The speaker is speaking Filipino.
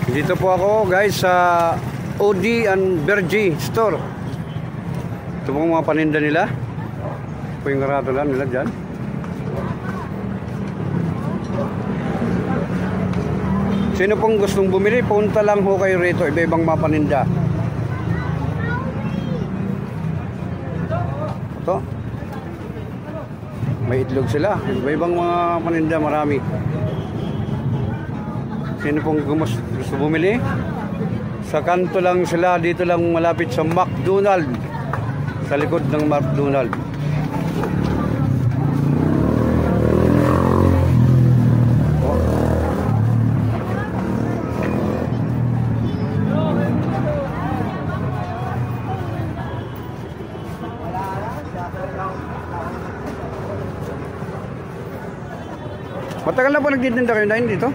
Dito po ako guys sa OD and Bergy store. Ito po mga paninda nila. Ito po yung karatolan nila dyan. Sino pong gustong bumili, punta lang ho kayo rito. Iba-ibang mga paninda. Ito. May itlog sila. Iba-ibang mga paninda, marami. Sino pong gusto bumili? Sa kanto lang sila, dito lang malapit sa McDonald. Sa likod ng McDonald. Matagal na po nagtitinda kayo na dito?